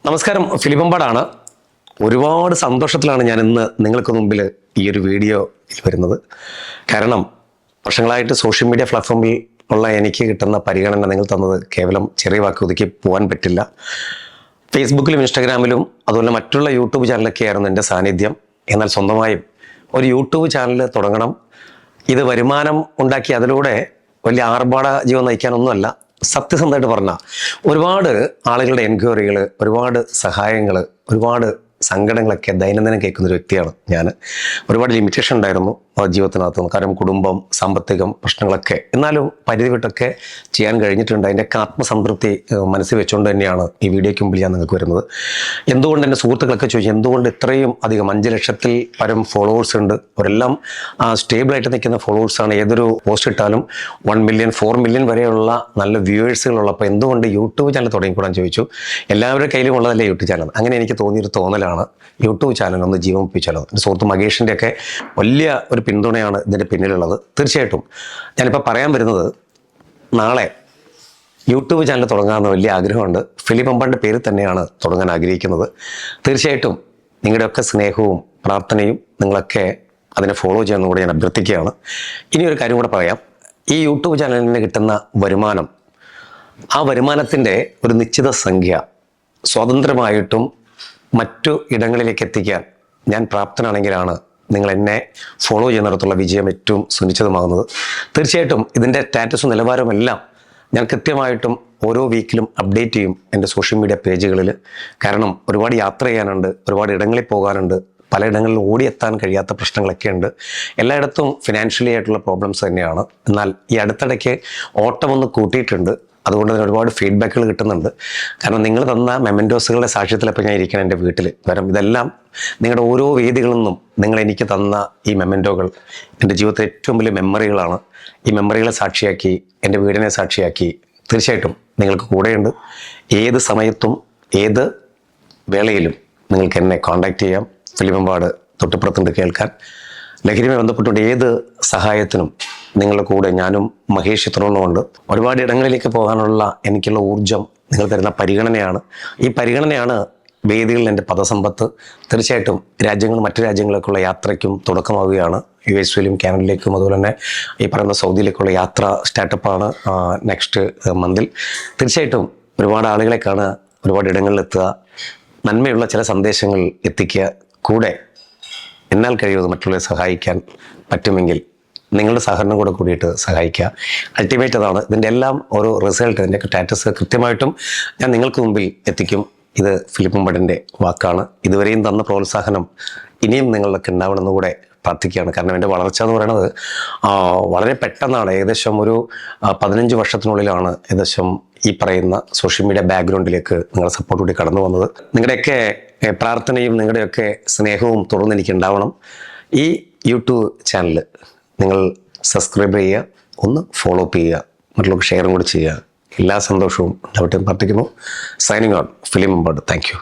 നമസ്കാരം, ഫിലിപ്പമ്പാടാണ്. ഒരുപാട് സന്തോഷത്തിലാണ് ഞാൻ ഇന്ന് നിങ്ങൾക്ക് മുമ്പിൽ ഈ ഒരു വീഡിയോ വരുന്നത്. കാരണം വർഷങ്ങളായിട്ട് സോഷ്യൽ മീഡിയ പ്ലാറ്റ്ഫോമിൽ ഉള്ള എനിക്ക് കിട്ടുന്ന പരിഗണന നിങ്ങൾ തന്നത് കേവലം ചെറിയ വാക്ക് ഒതുക്കി പോകാൻ പറ്റില്ല. ഫേസ്ബുക്കിലും ഇൻസ്റ്റാഗ്രാമിലും അതുപോലെ മറ്റുള്ള യൂട്യൂബ് ചാനലൊക്കെ ആയിരുന്നു എൻ്റെ സാന്നിധ്യം. എന്നാൽ സ്വന്തമായും ഒരു യൂട്യൂബ് ചാനൽ തുടങ്ങണം, ഇത് വരുമാനം ഉണ്ടാക്കി അതിലൂടെ വലിയ ആർഭാട ജീവൻ നയിക്കാനൊന്നുമല്ല. സത്യസന്ധമായിട്ട് പറഞ്ഞാൽ ഒരുപാട് ആളുകളുടെ എൻക്വയറികൾ, ഒരുപാട് സഹായങ്ങൾ, ഒരുപാട് സങ്കടങ്ങളൊക്കെ ദൈനംദിനം കേൾക്കുന്നൊരു വ്യക്തിയാണ് ഞാൻ. ഒരുപാട് ലിമിറ്റേഷൻ ഉണ്ടായിരുന്നു ജീവിതത്തിനകത്ത്, കാരണം കുടുംബം, സാമ്പത്തികം പ്രശ്നങ്ങളൊക്കെ. എന്നാലും പരിധി വിട്ടൊക്കെ ചെയ്യാൻ കഴിഞ്ഞിട്ടുണ്ട്. അതിൻ്റെയൊക്കെ ആത്മസംതൃപ്തി മനസ്സിൽ വെച്ചുകൊണ്ട് തന്നെയാണ് ഈ വീഡിയോയ്ക്ക് മുമ്പിൽ ഞാൻ നിങ്ങൾക്ക് വരുന്നത്. എന്തുകൊണ്ട് എൻ്റെ സുഹൃത്തുക്കളൊക്കെ ചോദിച്ചു, എന്തുകൊണ്ട് ഇത്രയും അധികം 5 ലക്ഷത്തിൽ പരം ഫോളോവേഴ്സ് ഉണ്ട്, അവരെല്ലാം സ്റ്റേബിളായിട്ട് നിൽക്കുന്ന ഫോളോവേഴ്സാണ്. ഏതൊരു പോസ്റ്റ് ഇട്ടാലും 1 മില്യൺ 4 മില്യൺ വരെയുള്ള നല്ല വ്യൂവേഴ്സുകളുള്ളപ്പോൾ എന്തുകൊണ്ട് യൂട്യൂബ് ചാനൽ തുടങ്ങിക്കൂടാൻ ചോദിച്ചു. എല്ലാവരുടെ കയ്യിലും ഉള്ളതല്ലേ യൂട്യൂബ് ചാനൽ. അങ്ങനെ എനിക്ക് തോന്നിയൊരു തോന്നലാണ് യൂട്യൂബ് ചാനൽ ഒന്ന് ജീവനിപ്പിച്ചാലോ. എൻ്റെ സുഹൃത്ത് മഹേഷിൻ്റെയൊക്കെ വലിയ ഒരു പിന്തുണയാണ് ഇതിൻ്റെ പിന്നിലുള്ളത്. തീർച്ചയായിട്ടും ഞാനിപ്പോൾ പറയാൻ വരുന്നത്, നാളെ യൂട്യൂബ് ചാനൽ തുടങ്ങാമെന്ന് വലിയ ആഗ്രഹമുണ്ട്. ഫിലിപ്പമ്പാടിൻ്റെ പേരിൽ തന്നെയാണ് തുടങ്ങാൻ ആഗ്രഹിക്കുന്നത്. തീർച്ചയായിട്ടും നിങ്ങളുടെയൊക്കെ സ്നേഹവും പ്രാർത്ഥനയും നിങ്ങളൊക്കെ അതിനെ ഫോളോ ചെയ്യാമെന്ന് കൂടെ ഞാൻ അഭ്യർത്ഥിക്കുകയാണ്. ഇനിയൊരു കാര്യം കൂടെ പറയാം. ഈ യൂട്യൂബ് ചാനലിന് കിട്ടുന്ന വരുമാനം, ആ വരുമാനത്തിൻ്റെ ഒരു നിശ്ചിത സംഖ്യ സ്വതന്ത്രമായിട്ടും മറ്റു ഇടങ്ങളിലേക്ക് എത്തിക്കാൻ ഞാൻ പ്രാപ്തനാണെങ്കിലാണ് നിങ്ങൾ എന്നെ ഫോളോ ചെയ്യുന്നിടത്തുള്ള വിജയം ഏറ്റവും സുനിശ്ചിതമാകുന്നത്. തീർച്ചയായിട്ടും ഇതിൻ്റെ സ്റ്റാറ്റസും നിലവാരവുമെല്ലാം ഞാൻ കൃത്യമായിട്ടും ഓരോ വീക്കിലും അപ്ഡേറ്റ് ചെയ്യും എൻ്റെ സോഷ്യൽ മീഡിയ പേജുകളിൽ. കാരണം ഒരുപാട് യാത്ര ചെയ്യാനുണ്ട്, ഒരുപാട് ഇടങ്ങളിൽ പോകാനുണ്ട്, പലയിടങ്ങളിലും ഓടിയെത്താൻ കഴിയാത്ത പ്രശ്നങ്ങളൊക്കെ ഉണ്ട്. എല്ലായിടത്തും ഫിനാൻഷ്യലി ആയിട്ടുള്ള പ്രോബ്ലംസ് തന്നെയാണ്. എന്നാൽ ഈ അടുത്തിടയ്ക്ക് ഓട്ടമൊന്ന് കൂട്ടിയിട്ടുണ്ട്. അതുകൊണ്ട് തന്നെ ഒരുപാട് ഫീഡ്ബാക്കുകൾ കിട്ടുന്നുണ്ട്. കാരണം നിങ്ങൾ തന്ന മെമൻറ്റോസുകളുടെ സാക്ഷ്യത്തിലപ്പോൾ ഞാൻ ഇരിക്കണം എൻ്റെ വീട്ടിൽ. കാരണം ഇതെല്ലാം നിങ്ങളുടെ ഓരോ വേദികളിൽ നിന്നും നിങ്ങൾ എനിക്ക് തന്ന ഈ മെമൻറ്റോകൾ എൻ്റെ ജീവിതത്തിലെ ഏറ്റവും വലിയ മെമ്മറികളാണ്. ഈ മെമ്മറികളെ സാക്ഷിയാക്കി, എൻ്റെ വീടിനെ സാക്ഷിയാക്കി തീർച്ചയായിട്ടും നിങ്ങൾക്ക് കൂടെയുണ്ട്. ഏത് സമയത്തും ഏത് വേളയിലും നിങ്ങൾക്ക് എന്നെ കോൺടാക്റ്റ് ചെയ്യാം. ഫിലിപ്പമ്പാട് തൊട്ടുപുറത്തുണ്ട് കേൾക്കാൻ. ലഹരിയുമായി ബന്ധപ്പെട്ടുകൊണ്ട് ഏത് സഹായത്തിനും നിങ്ങളുടെ കൂടെ ഞാനും മഹേഷ് ഇത്രയുള്ളതുകൊണ്ട് ഒരുപാട് ഇടങ്ങളിലേക്ക് പോകാനുള്ള എനിക്കുള്ള ഊർജം നിങ്ങൾ തരുന്ന പരിഗണനയാണ്. ഈ പരിഗണനയാണ് വേദികളിൽ എൻ്റെ പദസമ്പത്ത്. തീർച്ചയായിട്ടും മറ്റു രാജ്യങ്ങളിലേക്കുള്ള യാത്രയ്ക്കും തുടക്കമാവുകയാണ്. US-ലും കാനഡയിലേക്കും അതുപോലെ തന്നെ ഈ പറയുന്ന സൗദിയിലേക്കുള്ള യാത്ര സ്റ്റാർട്ടപ്പാണ് നെക്സ്റ്റ് മന്തിൽ. തീർച്ചയായിട്ടും ഒരുപാട് ആളുകളെ കാണുക, ഒരുപാട് ഇടങ്ങളിലെത്തുക, നന്മയുള്ള ചില സന്ദേശങ്ങൾ എത്തിക്കുക, കൂടെ എന്നാൽ കഴിയുന്നത് മറ്റുള്ളവരെ സഹായിക്കാൻ പറ്റുമെങ്കിൽ നിങ്ങളുടെ സഹകരണം കൂടെ കൂടിയിട്ട് സഹായിക്കുക. അൾട്ടിമേറ്റ് അതാണ്. ഇതിൻ്റെ എല്ലാം ഓരോ റിസൾട്ട്, ഇതിൻ്റെ സ്റ്റാറ്റസ് കൃത്യമായിട്ടും ഞാൻ നിങ്ങൾക്ക് മുമ്പിൽ എത്തിക്കും. ഇത് ഫിലിപ്പമ്പാടിൻ്റെ വാക്കാണ്. ഇതുവരെയും തന്ന പ്രോത്സാഹനം ഇനിയും നിങ്ങളിലൊക്കെ ഉണ്ടാവണമെന്ന് കൂടെ പ്രാർത്ഥിക്കുകയാണ്. കാരണം എൻ്റെ വളർച്ച എന്ന് പറയുന്നത് വളരെ പെട്ടെന്നാണ്. ഏകദേശം ഒരു 15 വർഷത്തിനുള്ളിലാണ് ഏകദേശം ഈ പറയുന്ന സോഷ്യൽ മീഡിയ ബാക്ക്ഗ്രൗണ്ടിലേക്ക് നിങ്ങളുടെ സപ്പോർട്ട് കൂടി കടന്നു വന്നത്. നിങ്ങളുടെയൊക്കെ പ്രാർത്ഥനയും നിങ്ങളുടെയൊക്കെ സ്നേഹവും തുടർന്ന് എനിക്ക് ഉണ്ടാവണം. ഈ യൂട്യൂബ് ചാനൽ നിങ്ങൾ സബ്സ്ക്രൈബ് ചെയ്യുക, ഒന്ന് ഫോളോ അപ്പ് ചെയ്യുക, മറ്റുള്ളവർക്ക് ഷെയറും കൂടി ചെയ്യുക. എല്ലാ സന്തോഷവും ഉണ്ടാവട്ടെ പ്രാർത്ഥിക്കുന്നു. സൈനിങ് ഔട്ട്, ഫിലിപ്പമ്പാട്. Thank U.